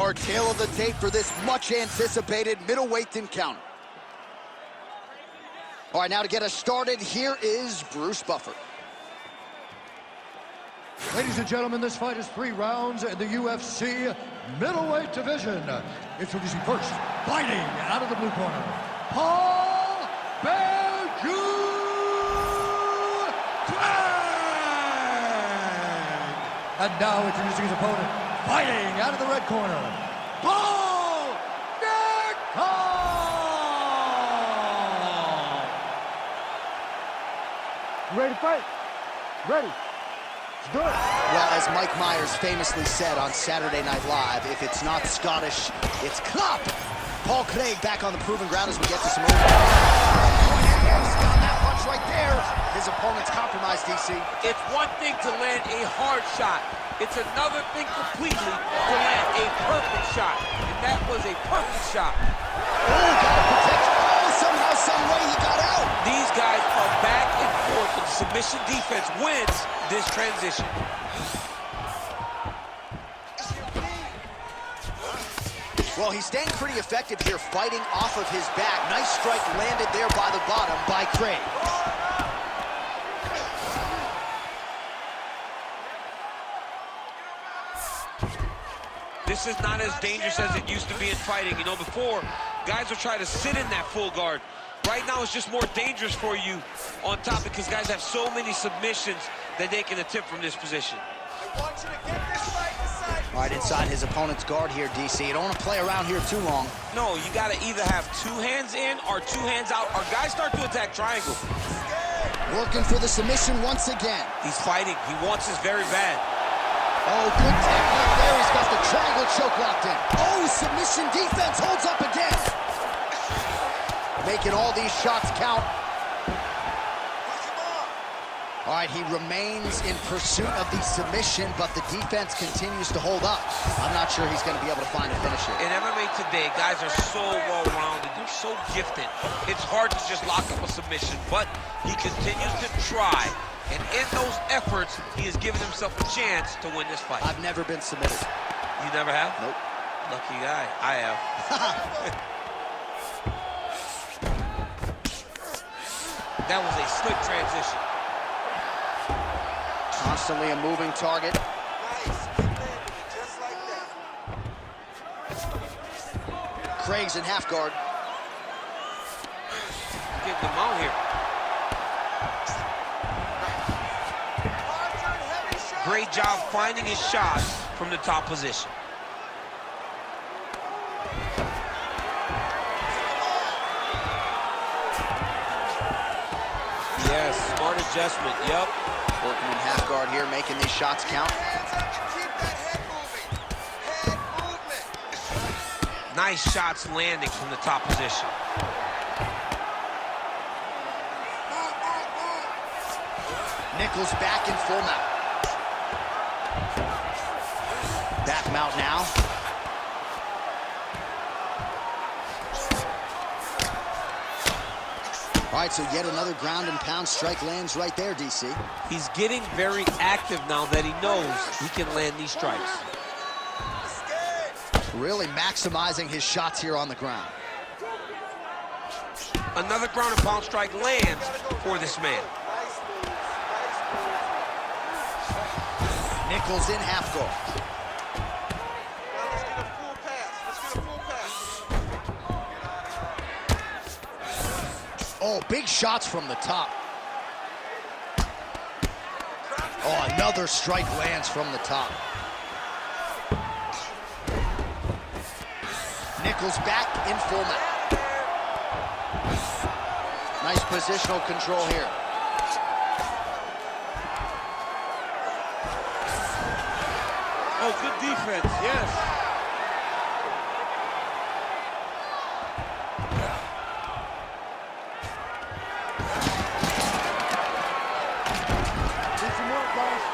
our tale of the tape for this much-anticipated middleweight encounter. All right, now to get us started, here is Bruce Buffer. Ladies and gentlemen, this fight is 3 rounds in the UFC middleweight division. Introducing first, fighting out of the blue corner, Paul Bellew. And now introducing his opponent, fighting out of the red corner, Bo Nickal. You ready to fight? Ready. Let's do it. Well, as Mike Myers famously said on Saturday Night Live, if it's not Scottish, it's Klopp. Paul Craig back on the proven ground as we get to some movement. On that punch right there, his opponent's compromised, DC. It's one thing to land a hard shot. It's another thing completely to land a perfect shot. And that was a perfect shot. Oh, got a protection. Oh, somehow, some way he got out. These guys are back and forth, and the submission defense wins this transition. Well, he's staying pretty effective here, fighting off of his back. Nice strike landed there by the bottom by Craig. This is not as dangerous as it used to be in fighting. You know, before, guys would try to sit in that full guard. Right now, it's just more dangerous for you on top because guys have so many submissions that they can attempt from this position. I want you to get this fight inside. All right, inside his opponent's guard here, DC. You don't want to play around here too long. No, you got to either have 2 hands in or 2 hands out, or guys start to attack triangle. Working for the submission once again. He's fighting. He wants this very bad. Oh, good technique there. He's got the triangle choke locked in. Oh, submission defense holds up again. Making all these shots count. All right, he remains in pursuit of the submission, but the defense continues to hold up. I'm not sure he's going to be able to find a finish here. In MMA today, guys are so well-rounded. They're so gifted. It's hard to just lock up a submission, but he continues to try. And in those efforts, he has given himself a chance to win this fight. I've never been submitted. You never have? Nope. Lucky guy. I have. That was a slick transition. Constantly a moving target. Nice. Get landed just like that. Craig's in half guard. Get them out here. Great job finding his shots from the top position. Yes, smart adjustment, yep. Working in half guard here, making these shots count. Hands up and keep that head moving. Head movement. Nice shots landing from the top position. Nichols back in full mount. Back mount now. All right, so yet another ground and pound strike lands right there, DC. He's getting very active now that he knows he can land these strikes. Really maximizing his shots here on the ground. Another ground and pound strike lands for this man. Nichols in half guard. Now let's get a full pass. Let's get a full pass. Oh, big shots from the top. Oh, another strike lands from the top. Nichols back in full mount. Nice positional control here. Oh, good defense, yes. Need some work, guys.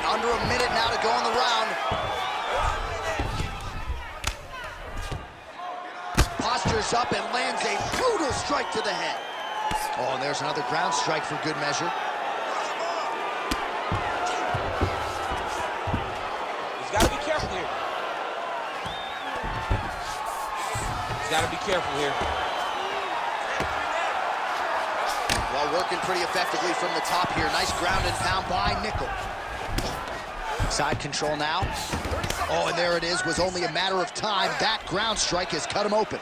Under a minute now to go in the round. Postures up and lands a brutal strike to the head. Oh, and there's another ground strike for good measure. He's got to be careful here. Got to be careful here. Well, working pretty effectively from the top here. Nice ground and pound by Nickal. Side control now. Oh, and there it is. Was only a matter of time. That ground strike has cut him open.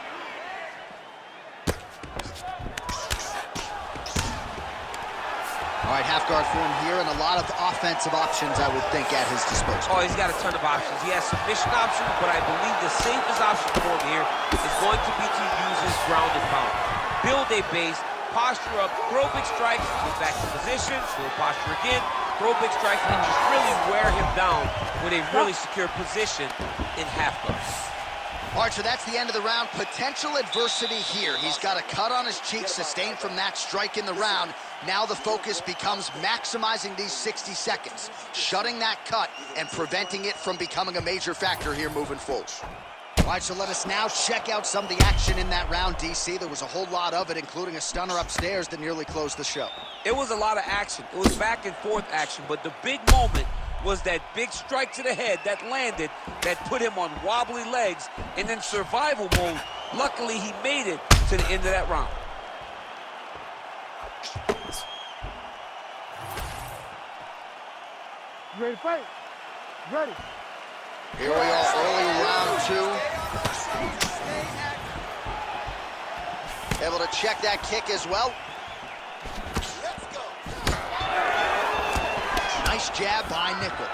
All right, half guard for him here, and a lot of offensive options, I would think, at his disposal. Oh, he's got a ton of options. He has submission options, but I believe the safest option for him here is going to be to use his ground and pound. Build a base, posture up, throw big strikes, get back to position, build posture again, throw big strikes, and just really wear him down with a really secure position in half guard. All right, so that's the end of the round. Potential adversity here. He's got a cut on his cheek sustained from that strike in the round. Now the focus becomes maximizing these 60 seconds, shutting that cut and preventing it from becoming a major factor here moving forward. All right, so let us now check out some of the action in that round, DC. There was a whole lot of it, including a stunner upstairs that nearly closed the show. It was a lot of action. It was back and forth action, but the big moment was that big strike to the head that landed, that put him on wobbly legs, and in survival mode, luckily he made it to the end of that round. You ready to fight? Ready. Here we are, early round two. Able to check that kick as well. Nice jab by Nickal.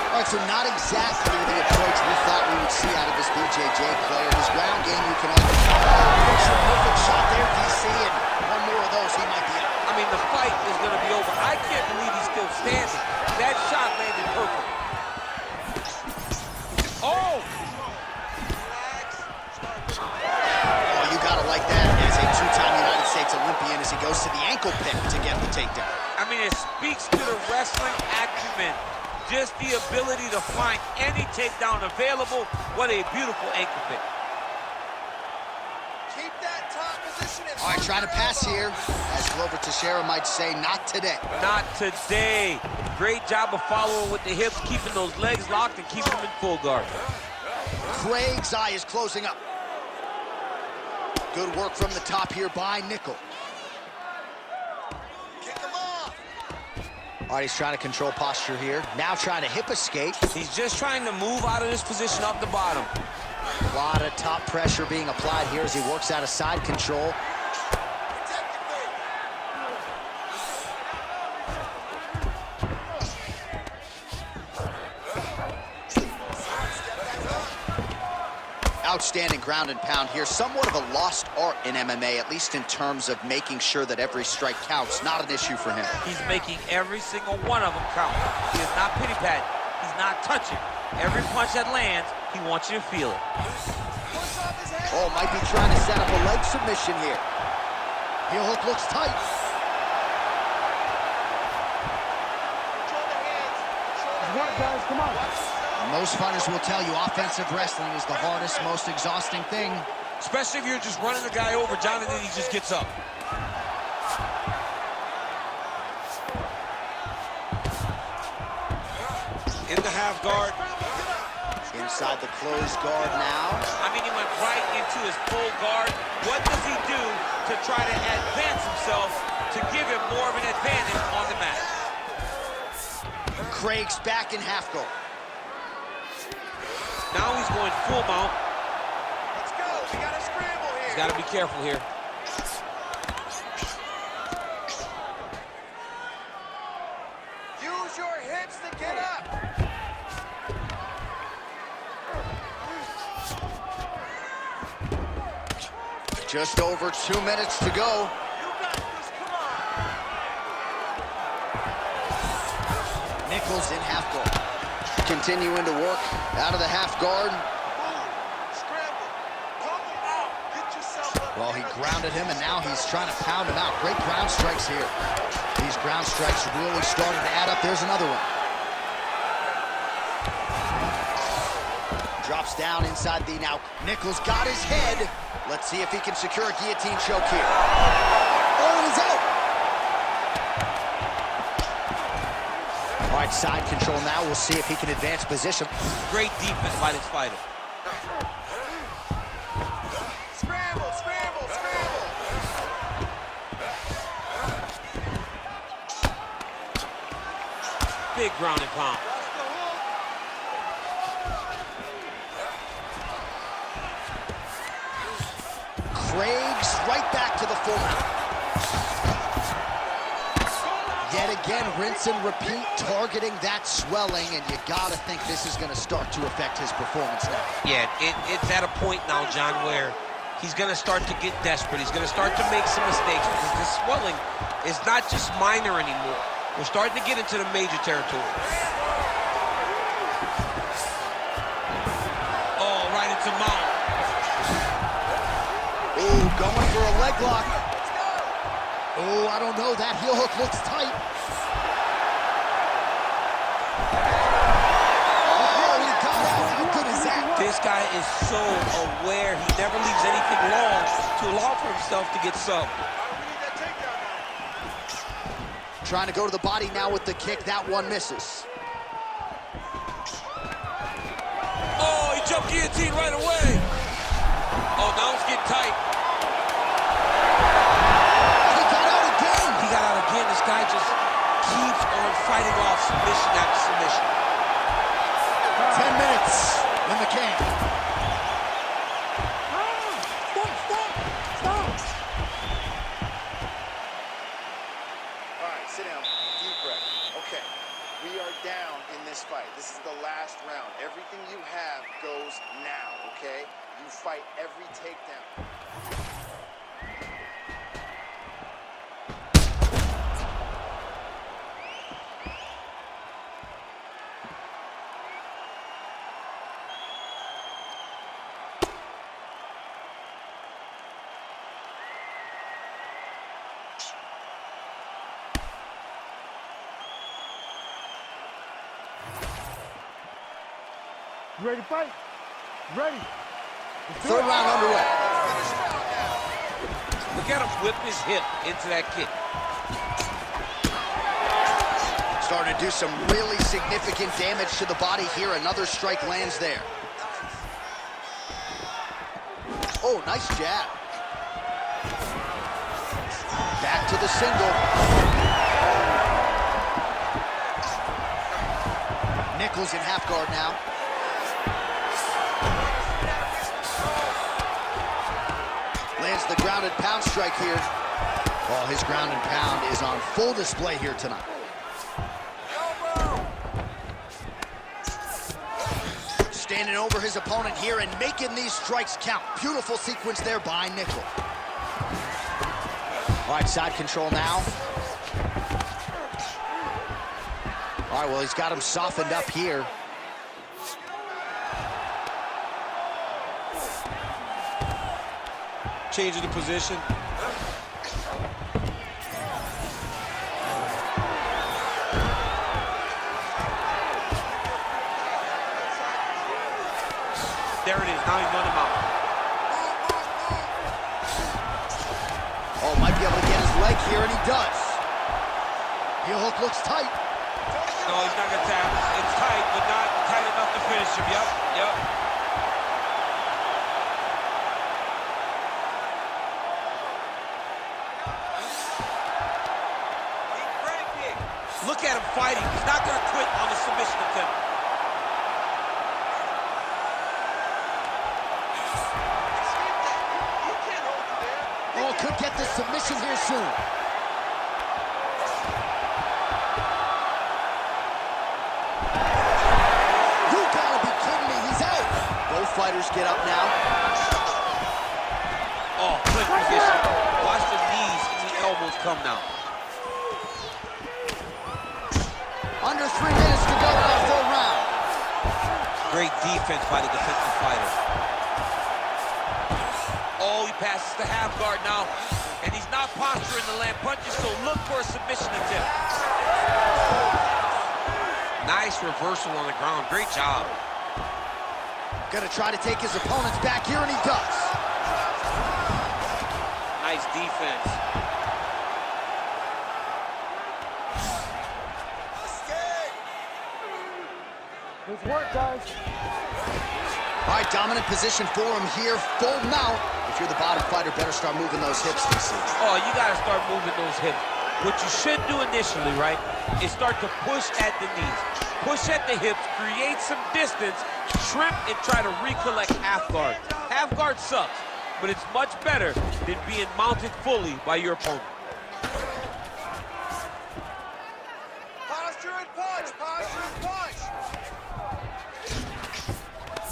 All right, so not exactly the approach we thought we would see out of this BJJ player. His ground game, you can always there's a perfect shot there, DC, and one more of those, he might be out. I mean, the fight is going to be over. I can't believe he's still standing. That shot landed perfect. Oh! Oh, you gotta like that as a two-time United States Olympian as he goes to the ankle pick to get the takedown. I mean, it speaks to the wrestling acumen. Just the ability to find any takedown available. What a beautiful ankle pick. Keep that top position. All right, trying to pass here. As Glover Teixeira might say, not today. Not today. Great job of following with the hips, keeping those legs locked and keeping them in full guard. Craig's eye is closing up. Good work from the top here by Nickal. Kick him off. All right, he's trying to control posture here. Now trying to hip escape. He's just trying to move out of this position off the bottom. A lot of top pressure being applied here as he works out of side control. Outstanding ground and pound here. Somewhat of a lost art in MMA, at least in terms of making sure that every strike counts. Not an issue for him. He's making every single one of them count. He is not pity-patting. He's not touching. Every punch that lands, he wants you to feel it. Oh, might be trying to set up a leg submission here. Heel hook looks tight. Work, guys, come on. Most fighters will tell you offensive wrestling is the hardest, most exhausting thing. Especially if you're just running the guy over, John, and then he just gets up. In the half guard. Inside the closed guard now. I mean, he went right into his full guard. What does he do to try to advance himself to give him more of an advantage on the mat? Craig's back in half guard. Now he's going full mount. Let's go. We got to scramble here. He's got to be careful here. Use your hips to get up. Just over 2 minutes to go. You got this. Come on. Nickal's in half guard. Continuing to work out of the half guard. Scramble. Come out. Get yourself up. Well, he grounded him, and now he's trying to pound him out. Great ground strikes here. These ground strikes really starting to add up. There's another one. Drops down inside the now. Nickal's got his head. Let's see if he can secure a guillotine choke here. Oh, and he's out. All right, side control now. We'll see if he can advance position. Great defense by this fighter. big ground and pound. Craig's right back to the full mount. Yet again, rinse and repeat, targeting that swelling, and you gotta think this is gonna start to affect his performance now. Yeah, it's at a point now, John, where he's gonna start to get desperate. He's gonna start to make some mistakes because this swelling is not just minor anymore. We're starting to get into the major territory. Oh, right into mount. Ooh, going for a leg lock. Oh, I don't know, that heel hook looks tight. Oh, he got out, how good is that? This guy is so aware. He never leaves anything long to allow for himself to get subbed. Trying to go to the body now with the kick, that one misses. Oh, he jumped guillotine right away. Oh, now it's getting tight. He got out again. He got out again. This guy just keeps on fighting off submission after submission. 10 minutes in the can. All right, sit down. Deep breath. Okay, we are down in this fight. This is the last round. Everything you have goes now, okay? You fight every takedown. You ready to fight? Ready. Third round underway. Look at him whip his hip into that kick. Starting to do some really significant damage to the body here. Another strike lands there. Oh, nice jab. Back to the single. Nickals in half guard now. Lands the ground and pound strike here. Oh, his ground and pound is on full display here tonight. Standing over his opponent here and making these strikes count. Beautiful sequence there by Nickal. All right, side control now. All right, well, he's got him softened up here. Changing the position. There it is. Now he's running him out. Oh, might be able to get his leg here, and he does. Heel hook looks tight. No, he's not gonna tap. It's tight, but not tight enough to finish him. Yep. Look at him fighting. He's not gonna quit on the submission attempt. Oh, could get the submission here soon. You gotta be kidding me, he's out. Both fighters get up now. Oh, quick position. Watch the knees and the elbows come now. Under 3 minutes to go in our full round. Great defense by the defensive fighter. Oh, he passes the half guard now. And he's not posturing to land punches, so look for a submission attempt. Nice reversal on the ground. Great job. Gonna try to take his opponents back here, and he does. Nice defense. Let's work, guys. All right, dominant position for him here. Full mount. If you're the bottom fighter, better start moving those hips, DC. Oh, you gotta start moving those hips. What you should do initially, right, is start to push at the knees. Push at the hips, create some distance, shrimp, and try to recollect half guard. Half guard sucks, but it's much better than being mounted fully by your opponent. Posture and punch, posture and punch.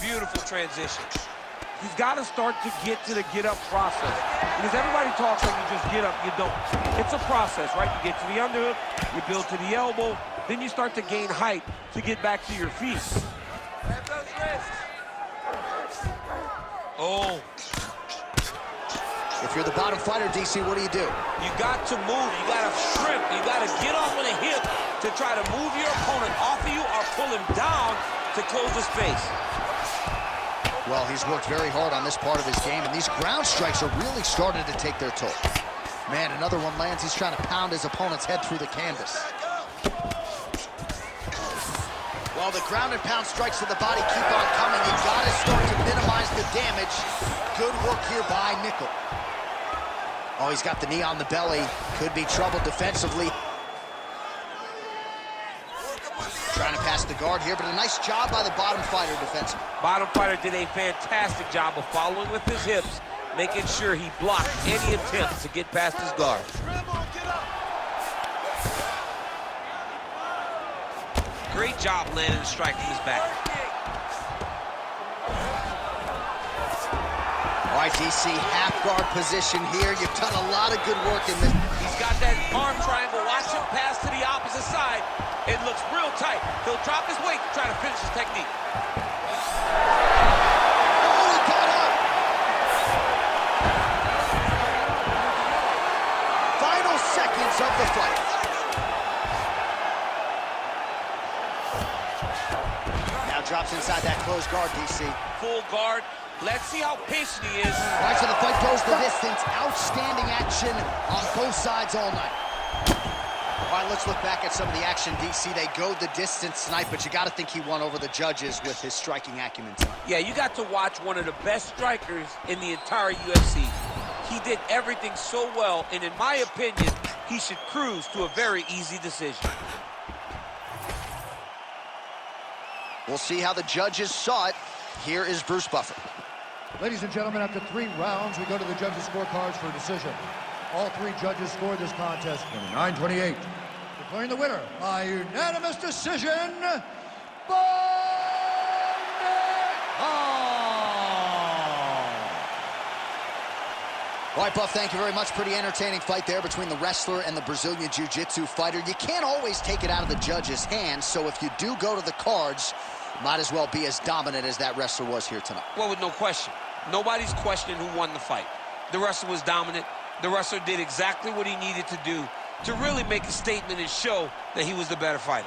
Beautiful transition. He's got to start to get to the get-up process. Because everybody talks like you just get up, you don't. It's a process, right? You get to the underhook, you build to the elbow, then you start to gain height to get back to your feet. Grab those wrists. Oh. If you're the bottom fighter, DC, what do? You got to move, you got to shrimp, you got to get off on a hip to try to move your opponent off of you or pull him down to close the space. Well, he's worked very hard on this part of his game, and these ground strikes are really starting to take their toll. Man, another one lands. He's trying to pound his opponent's head through the canvas. While the ground and pound strikes to the body keep on coming, you got to start to minimize the damage. Good work here by Nickal. Oh, he's got the knee on the belly. Could be trouble defensively. Trying to pass the guard here, but a nice job by the bottom fighter defensively. Bottom fighter did a fantastic job of following with his hips, making sure he blocked any attempt to get past his guard. Great job landing the strike from his back. All right, DC, half guard position here. You've done a lot of good work in this. He's got that arm triangle. Watch him pass to the opposite side. It looks real tight. He'll drop his weight to try to finish his technique. Oh, he got up! Final seconds of the fight. Now drops inside that closed guard, DC. Full guard. Let's see how patient he is. All right, so the fight goes the distance. Outstanding action on both sides all night. All right, let's look back at some of the action, DC. They go the distance tonight, but you got to think he won over the judges with his striking acumen tonight. Yeah, you got to watch one of the best strikers in the entire UFC. He did everything so well, and in my opinion, he should cruise to a very easy decision. We'll see how the judges saw it. Here is Bruce Buffer. Ladies and gentlemen, after 3 rounds, we go to the judges' scorecards for a decision. All 3 judges scored this contest 29-28. Declaring the winner by unanimous decision, Bo Nickal! All right, Buff, thank you very much. Pretty entertaining fight there between the wrestler and the Brazilian Jiu-Jitsu fighter. You can't always take it out of the judges' hands, so if you do go to the cards, might as well be as dominant as that wrestler was here tonight. Well, with no question. Nobody's questioning who won the fight. The wrestler was dominant. The wrestler did exactly what he needed to do to really make a statement and show that he was the better fighter.